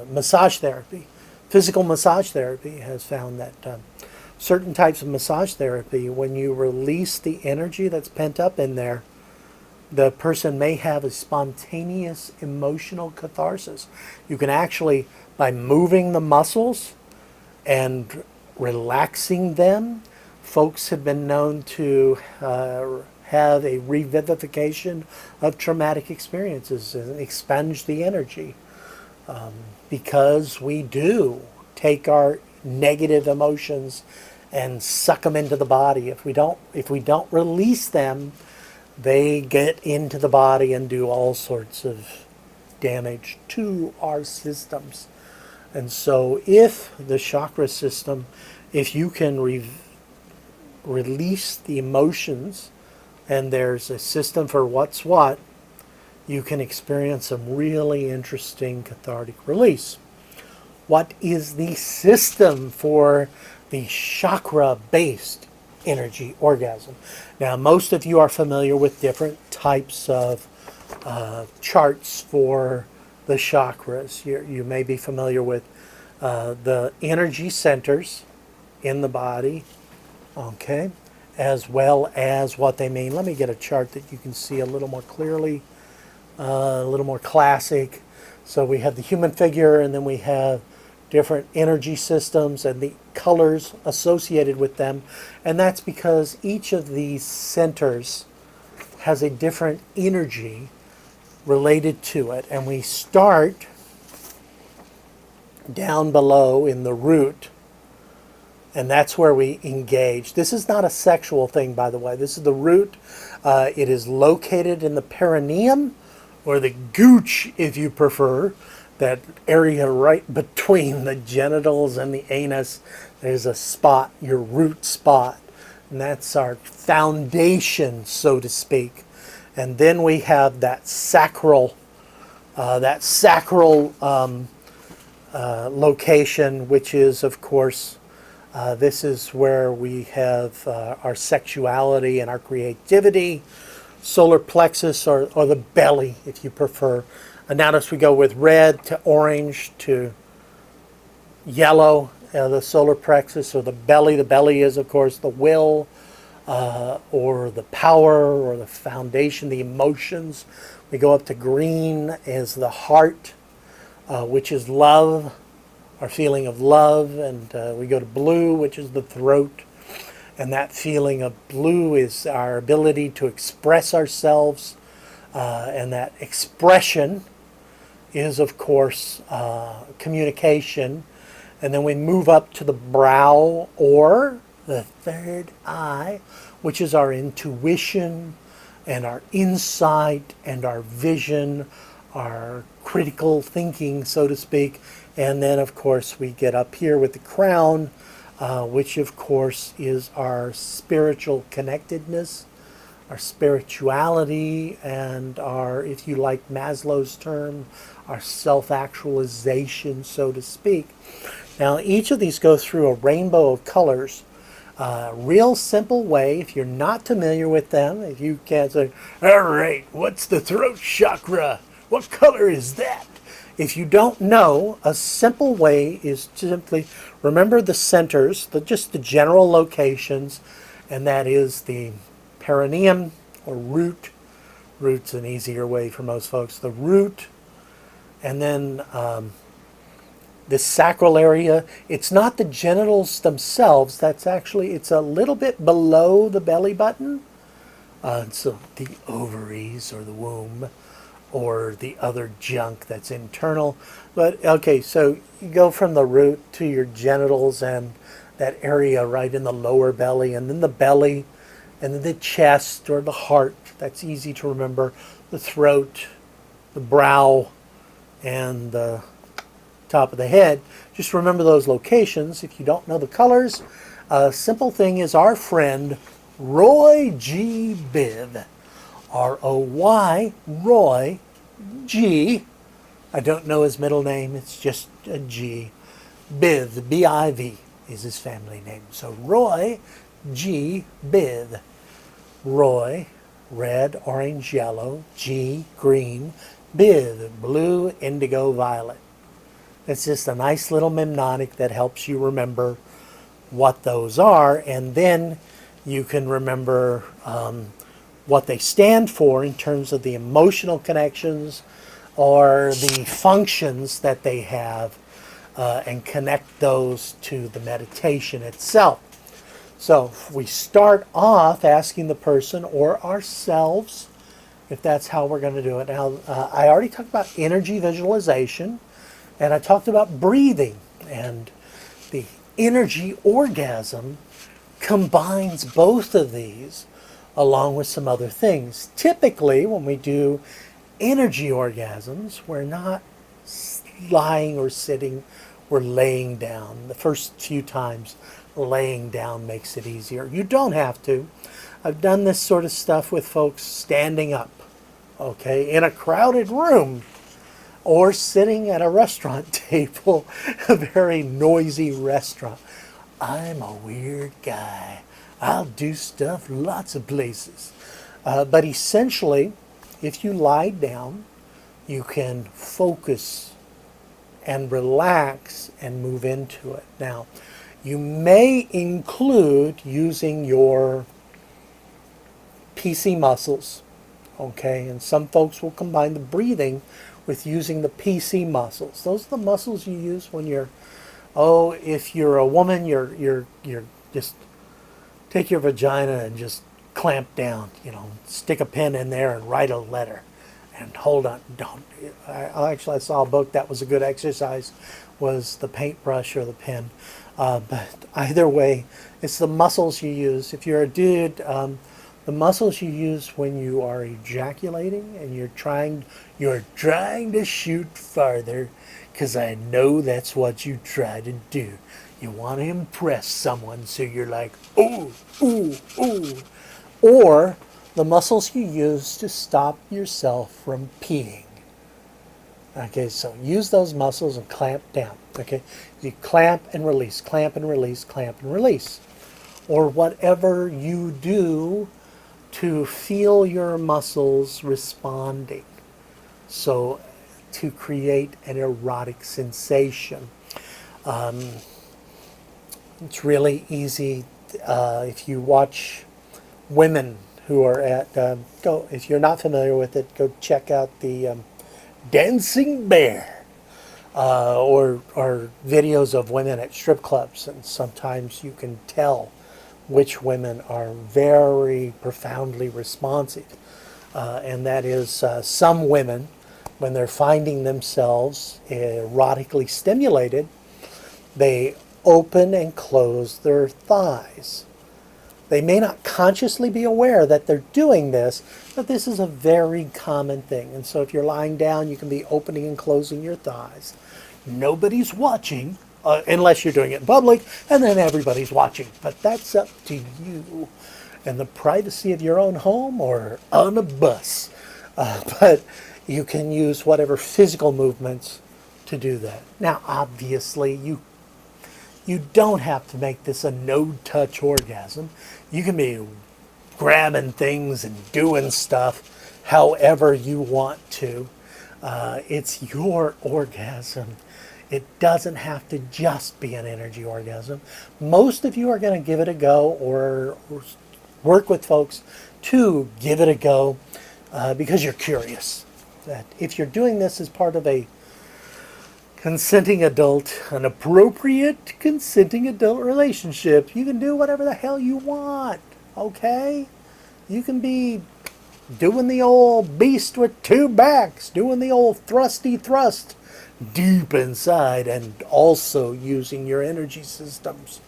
A: massage therapy, physical massage therapy has found that certain types of massage therapy, when you release the energy that's pent up in there, the person may have a spontaneous emotional catharsis. You can actually, by moving the muscles and relaxing them, folks have been known to have a revivification of traumatic experiences and expunge the energy, because we do take our negative emotions and suck them into the body. If we don't release them, they get into the body and do all sorts of damage to our systems. And so if the chakra system, if you can release the emotions, and there's a system for what's what, you can experience some really interesting cathartic release. What is the system for the chakra-based energy orgasm? Now, most of you are familiar with different types of charts for the chakras. You may be familiar with the energy centers in the body, okay, as well as what they mean. Let me get a chart that you can see a little more clearly, a little more classic. So we have the human figure, and then we have different energy systems and the colors associated with them. And that's because each of these centers has a different energy related to it. And we start down below in the root, and that's where we engage. This is not a sexual thing, by the way. This is the root. It is located in the perineum, or the gooch, if you prefer. That area right between the genitals and the anus. There's a spot, your root spot. And that's our foundation, so to speak. And then we have that sacral location, which is, of course, this is where we have our sexuality and our creativity. Solar plexus, or the belly, if you prefer. And notice we go with red to orange to yellow, the solar plexus, or the belly. The belly is, of course, the will, or the power, or the foundation, the emotions. We go up to green as the heart, which is love, our feeling of love. And we go to blue, which is the throat. And that feeling of blue is our ability to express ourselves. And that expression is, of course, communication. And then we move up to the brow, or the third eye, which is our intuition and our insight and our vision, our critical thinking, so to speak. And then, of course, we get up here with the crown, which, of course, is our spiritual connectedness, our spirituality, and our, if you like Maslow's term, our self-actualization, so to speak. Now, each of these go through a rainbow of colors. Real simple way, if you're not familiar with them, if you can't say, all right, what's the throat chakra? What color is that? If you don't know, a simple way is to simply remember the centers, just the general locations, and that is the perineum, or root, Root's an easier way for most folks. The root, and then this sacral area, it's not the genitals themselves. That's actually, it's a little bit below the belly button. So the ovaries or the womb or the other junk that's internal. But okay, so you go from the root to your genitals and that area right in the lower belly, and then the belly, and then the chest or the heart. That's easy to remember. The throat, the brow, and the top of the head. Just remember those locations. If you don't know the colors, a simple thing is our friend Roy G. Biv. R-O-Y, Roy G. I don't know his middle name. It's just a G. Biv, B-I-V is his family name. So Roy G. Biv. Roy, red, orange, yellow. G, green. Biv, blue, indigo, violet. It's just a nice little mnemonic that helps you remember what those are, and then you can remember what they stand for in terms of the emotional connections or the functions that they have, and connect those to the meditation itself. So we start off asking the person or ourselves, if that's how we're going to do it. Now, I already talked about energy visualization, and I talked about breathing, and the energy orgasm combines both of these along with some other things. Typically, when we do energy orgasms, we're not lying or sitting, we're laying down. The first few times, laying down makes it easier. You don't have to. I've done this sort of stuff with folks standing up, okay, in a crowded room, or sitting at a restaurant table, a very noisy restaurant. I'm a weird guy. I'll do stuff lots of places. But essentially, if you lie down, you can focus and relax and move into it. Now, you may include using your PC muscles, okay? And some folks will combine the breathing with using the PC muscles. Those are the muscles you use when you're, if you're a woman, you're just take your vagina and just clamp down, stick a pen in there and write a letter and hold on. Don't. I saw a book that was a good exercise, was the paintbrush or the pen. But either way, it's the muscles you use. If you're a dude, the muscles you use when you are ejaculating and you're trying to shoot farther, because I know that's what you try to do. You want to impress someone, so you're like, ooh, ooh, ooh. Or the muscles you use to stop yourself from peeing. Okay, so use those muscles and clamp down. Okay, you clamp and release, clamp and release, clamp and release. Or whatever you do to feel your muscles responding. So to create an erotic sensation. It's really easy if you watch women who are at, if you're not familiar with it, go check out the Dancing Bear or videos of women at strip clubs, and sometimes you can tell which women are very profoundly responsive. And that is some women, when they're finding themselves erotically stimulated, they open and close their thighs. They may not consciously be aware that they're doing this, but this is a very common thing. And so if you're lying down, you can be opening and closing your thighs. Nobody's watching, unless you're doing it in public, and then everybody's watching. But that's up to you and the privacy of your own home or on a bus. But you can use whatever physical movements to do that. Now, obviously, you don't have to make this a no-touch orgasm. You can be grabbing things and doing stuff however you want to. It's your orgasm. It doesn't have to just be an energy orgasm. Most of you are going to give it a go or work with folks to give it a go. because you're curious. That if you're doing this as part of a consenting adult, an appropriate consenting adult relationship, you can do whatever the hell you want, okay? You can be doing the old beast with two backs, doing the old thrusty thrust deep inside, and also using your energy systems.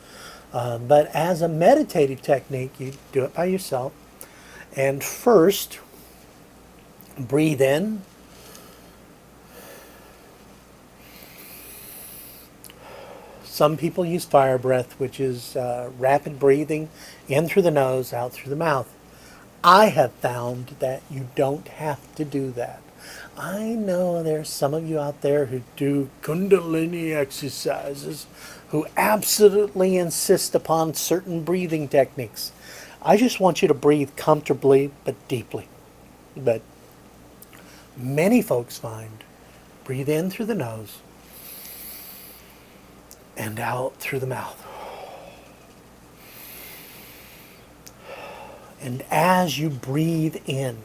A: But as a meditative technique, you do it by yourself. And first, breathe in. Some people use fire breath, which is rapid breathing in through the nose, out through the mouth. I have found that you don't have to do that. I know there's some of you out there who do Kundalini exercises who absolutely insist upon certain breathing techniques. I just want you to breathe comfortably but deeply. But many folks find breathe in through the nose and out through the mouth. And as you breathe in,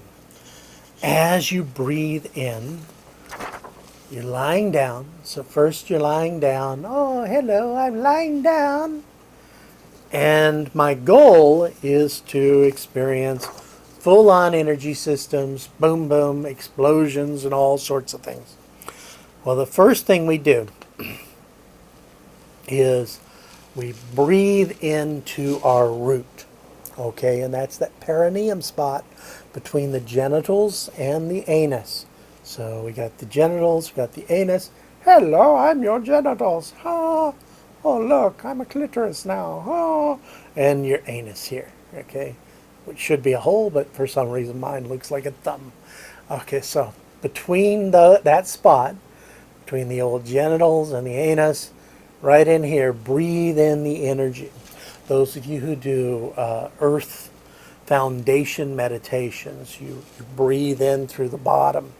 A: you're lying down. So first you're lying down. Oh, hello, I'm lying down. And my goal is to experience full-on energy systems, boom, boom, explosions, and all sorts of things. Well, the first thing we do is we breathe into our root, okay? And that's that perineum spot between the genitals and the anus. So we got the genitals, we got the anus. Hello, I'm your genitals. Oh, oh look, I'm a clitoris now. Oh, and your anus here, okay? Which should be a hole, but for some reason mine looks like a thumb. Okay, so between that spot, between the old genitals and the anus, right in here, breathe in the energy. Those of you who do earth foundation meditations, you breathe in through the bottom.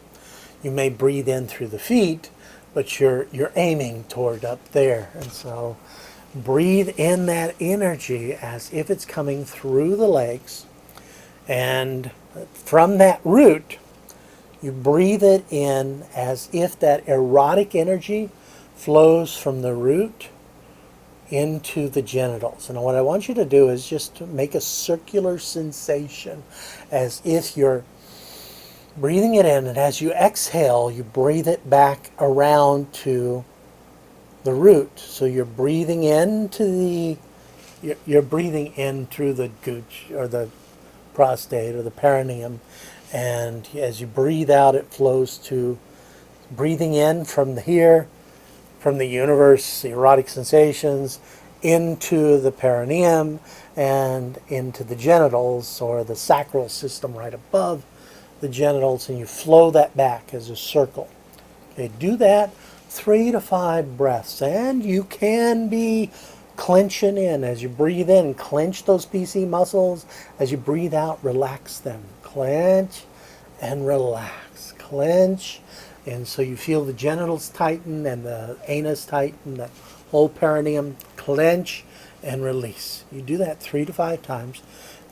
A: You may breathe in through the feet, but you're aiming toward up there. And so breathe in that energy as if it's coming through the legs. And from that root, you breathe it in as if that erotic energy flows from the root into the genitals. And what I want you to do is just to make a circular sensation as if you're breathing it in, and as you exhale, you breathe it back around to the root. So you're breathing into you're breathing in through the gooch or the prostate or the perineum, and as you breathe out, it flows to breathing in from here, from the universe, the erotic sensations, into the perineum and into the genitals or the sacral system right above the genitals, and you flow that back as a circle. Okay, do that 3 to 5 breaths, and you can be clenching in. As you breathe in, clench those PC muscles. As you breathe out, relax them. Clench and relax. Clench. And so you feel the genitals tighten and the anus tighten, the whole perineum, clench and release. You do that 3 to 5 times.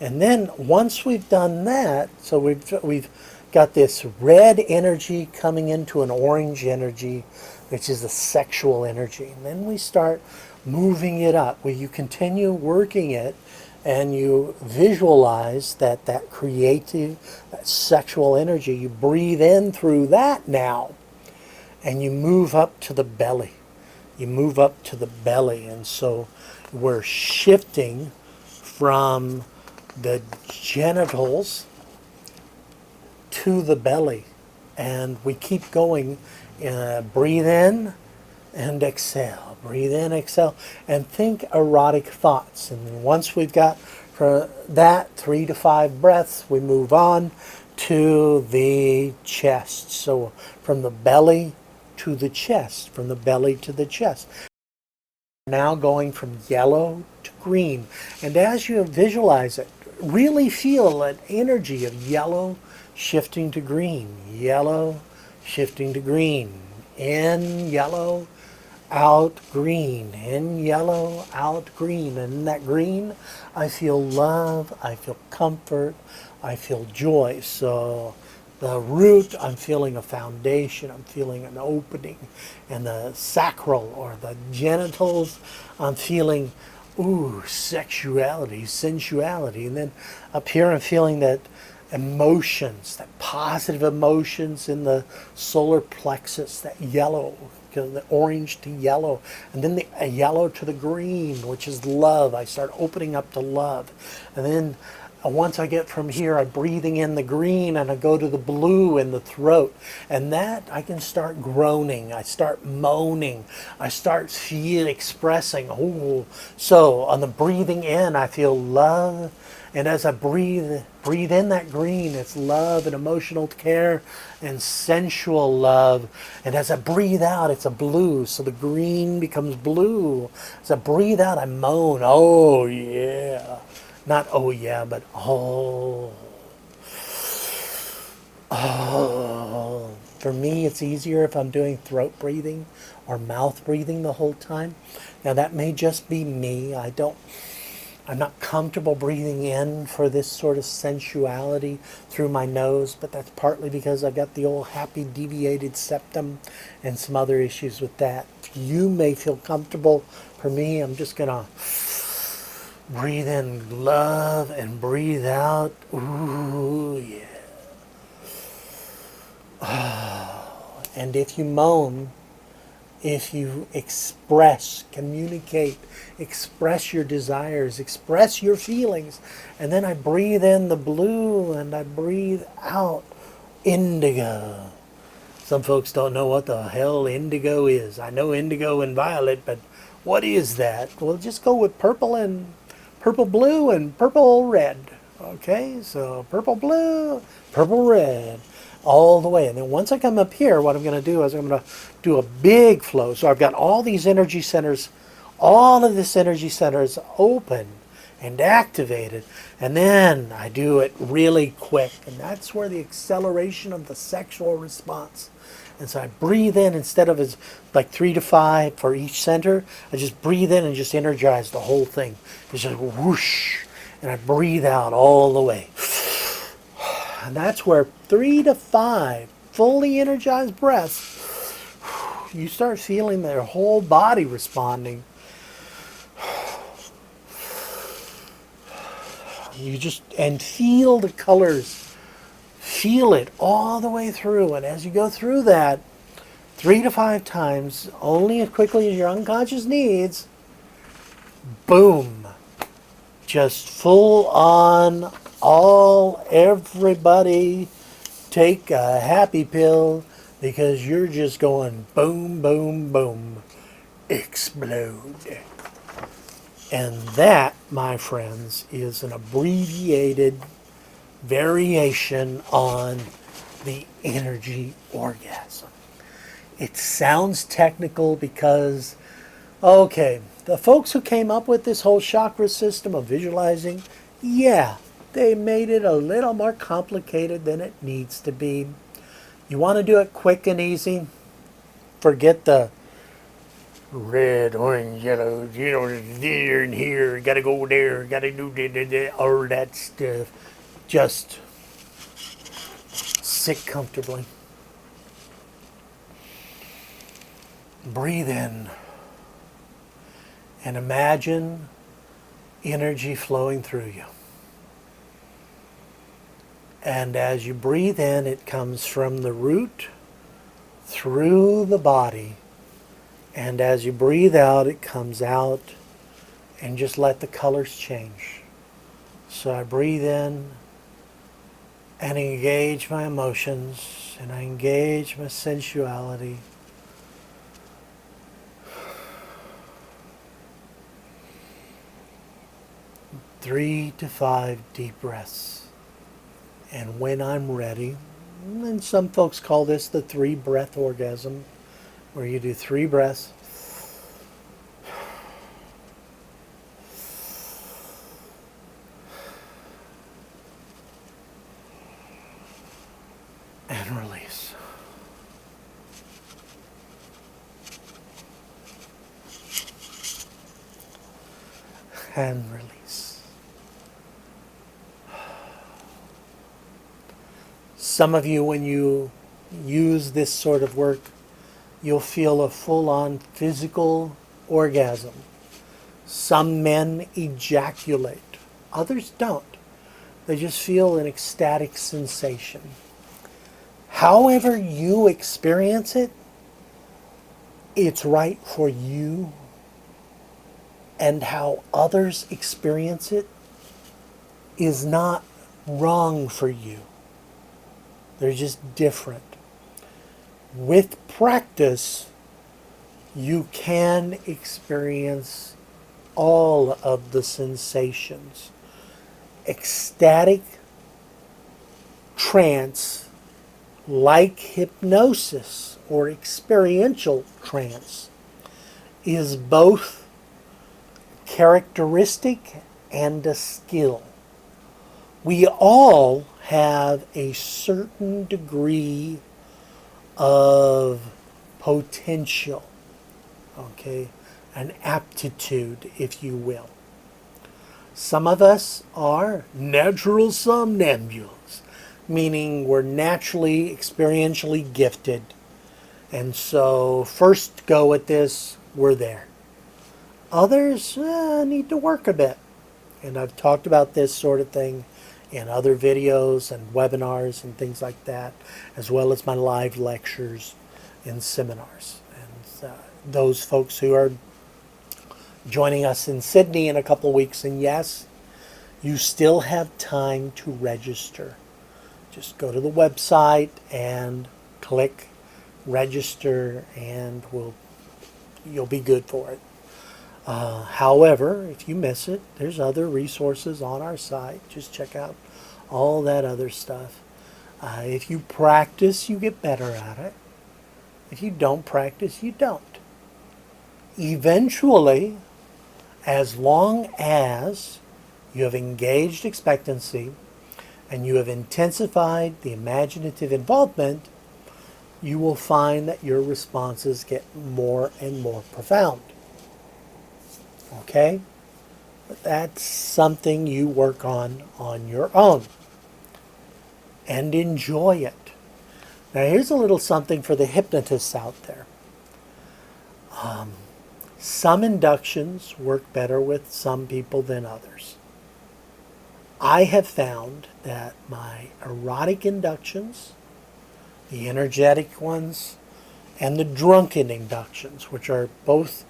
A: And then once we've done that, so we've got this red energy coming into an orange energy, which is the sexual energy. And then we start moving it up, where you continue working it and you visualize that creative, that sexual energy. You breathe in through that now, and you move up to the belly. You move up to the belly, and so we're shifting from the genitals to the belly, and we keep going. Breathe in and exhale. Breathe in, exhale, and think erotic thoughts. And once we've got for that 3 to 5 breaths, we move on to the chest. So from the belly to the chest, from the belly to the chest. Now going from yellow to green. And as you visualize it, really feel an energy of yellow shifting to green. Yellow shifting to green. In yellow, out green. In yellow, out green. And in that green, I feel love, I feel comfort, I feel joy. So The root, I'm feeling a foundation, I'm feeling an opening. And the sacral or the genitals, I'm feeling, ooh, sexuality, sensuality. And then up here, I'm feeling that emotions, that positive emotions in the solar plexus, that yellow, the orange to yellow, and then the yellow to the green, which is love. I start opening up to love. And then once I get from here, I'm breathing in the green and I go to the blue in the throat. And that I can start groaning. I start moaning. I start expressing. Ooh. So on the breathing in, I feel love. And as I breathe in that green, it's love and emotional care and sensual love. And as I breathe out, it's a blue. So the green becomes blue. As I breathe out, I moan. Oh, yeah. Not oh, yeah, but oh. Oh. For me, it's easier if I'm doing throat breathing or mouth breathing the whole time. Now, that may just be me. I'm not comfortable breathing in for this sort of sensuality through my nose, but that's partly because I've got the old happy deviated septum and some other issues with that. You may feel comfortable. For me, I'm just going to breathe in love and breathe out. Ooh, yeah. Oh. And if you moan, if you express, communicate, express your desires, express your feelings, and then I breathe in the blue and I breathe out indigo. Some folks don't know what the hell indigo is. I know indigo and violet, but what is that? Well, just go with purple blue and purple red. Okay, so purple blue, purple red, all the way. And then once I come up here, what I'm going to do is I'm going to do a big flow. So I've got all these energy centers, all of this energy center is open and activated. And then I do it really quick. And that's where the acceleration of the sexual response. And so I breathe in instead of as like 3 to 5 for each center. I just breathe in and just energize the whole thing. It's just whoosh. And I breathe out all the way. And that's where 3 to 5 fully energized breaths, you start feeling their whole body responding. You just, and feel the colors. Feel it all the way through. And as you go through that, 3 to 5 times, only as quickly as your unconscious needs, boom. Just full on, everybody take a happy pill because you're just going boom, boom, boom, explode. And that, my friends, is an abbreviated variation on the energy orgasm. It sounds technical because, okay, the folks who came up with this whole chakra system of visualizing, yeah, they made it a little more complicated than it needs to be. You want to do it quick and easy? Forget the red, orange, yellow, there and here, gotta go there, gotta do all that stuff. Just sit comfortably. Breathe in. And imagine energy flowing through you. And as you breathe in, it comes from the root through the body. And as you breathe out, it comes out. And just let the colors change. So I breathe in and engage my emotions. And I engage my sensuality. 3 to 5 deep breaths. And when I'm ready, and some folks call this the 3-breath orgasm, where you do 3 breaths. And release. And release. Some of you, when you use this sort of work, you'll feel a full-on physical orgasm. Some men ejaculate, others don't. They just feel an ecstatic sensation. However you experience it, it's right for you, and how others experience it is not wrong for you. They're just different. With practice, you can experience all of the sensations. Ecstatic trance, like hypnosis or experiential trance, is both characteristic and a skill. We all have a certain degree of potential, okay, an aptitude, if you will. Some of us are natural somnambules, meaning we're naturally experientially gifted, and so first go at this, we're there. Others need to work a bit, and I've talked about this sort of thing in other videos and webinars and things like that, as well as my live lectures and seminars. And those folks who are joining us in Sydney in a couple of weeks, and yes, you still have time to register. Just go to the website and click register, and you'll be good for it. However, if you miss it, there's other resources on our site. Just check out all that other stuff. If you practice, you get better at it. If you don't practice, you don't. Eventually, as long as you have engaged expectancy and you have intensified the imaginative involvement, you will find that your responses get more and more profound. Okay? But that's something you work on your own. And enjoy it. Now here's a little something for the hypnotists out there. Some inductions work better with some people than others. I have found that my erotic inductions, the energetic ones, and the drunken inductions, which are both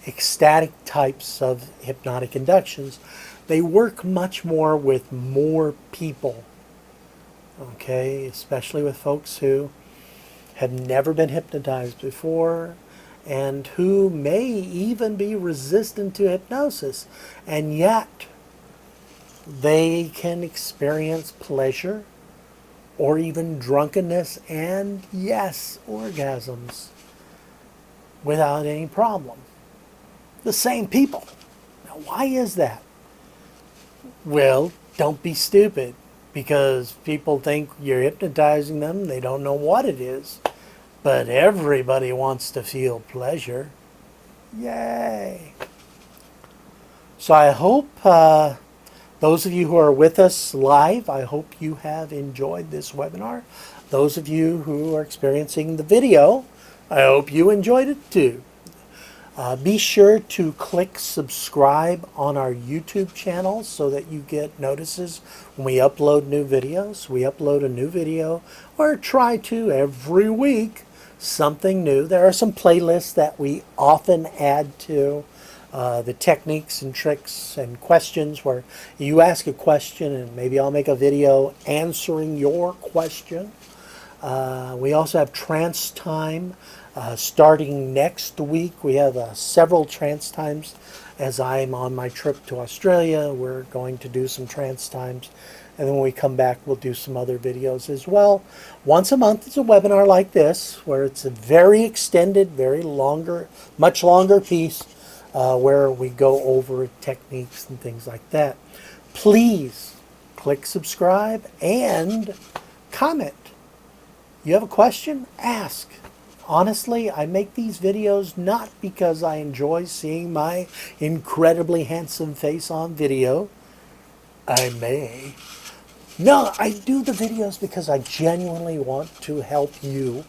A: ecstatic types of hypnotic inductions, they work much more with more people, okay, especially with folks who have never been hypnotized before and who may even be resistant to hypnosis, and yet they can experience pleasure or even drunkenness and, yes, orgasms without any problem. The same people. Now, why is that? Well, don't be stupid, because people think you're hypnotizing them. They don't know what it is. But everybody wants to feel pleasure. Yay! So I hope those of you who are with us live, I hope you have enjoyed this webinar. Those of you who are experiencing the video, I hope you enjoyed it too. Be sure to click subscribe on our YouTube channel so that you get notices when we upload new videos. We upload a new video, or try to every week, something new. There are some playlists that we often add to the techniques and tricks and questions, where you ask a question and maybe I'll make a video answering your question. We also have trance time. Starting next week, we have several trance times. As I'm on my trip to Australia, we're going to do some trance times. And then when we come back, we'll do some other videos as well. Once a month is a webinar like this, where it's a very extended, much longer piece, where we go over techniques and things like that. Please click subscribe and comment. You have a question? Ask. Honestly, I make these videos not because I enjoy seeing my incredibly handsome face on video. I may. No, I do the videos because I genuinely want to help you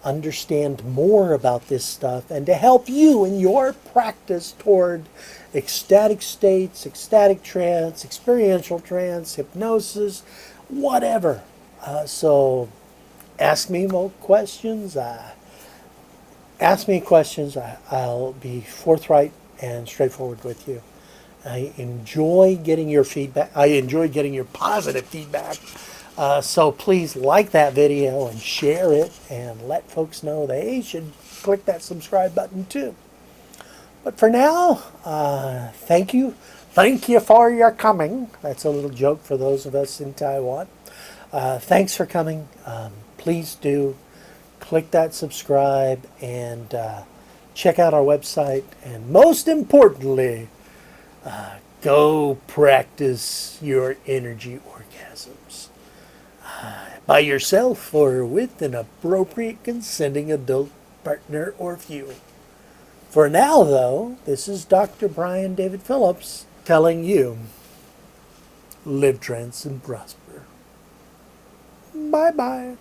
A: understand more about this stuff and to help you in your practice toward ecstatic states, ecstatic trance, experiential trance, hypnosis, whatever. So ask me more questions. Ask me questions. I'll be forthright and straightforward with you. I enjoy getting your feedback. I enjoy getting your positive feedback. So please like that video and share it and let folks know they should click that subscribe button too. But for now, thank you. Thank you for your coming. That's a little joke for those of us in Taiwan. Thanks for coming. Please do click that subscribe and check out our website. And most importantly, go practice your energy orgasms by yourself or with an appropriate consenting adult partner or few. For now, though, this is Dr. Brian David Phillips telling you, live, trance, and prosper. Bye-bye.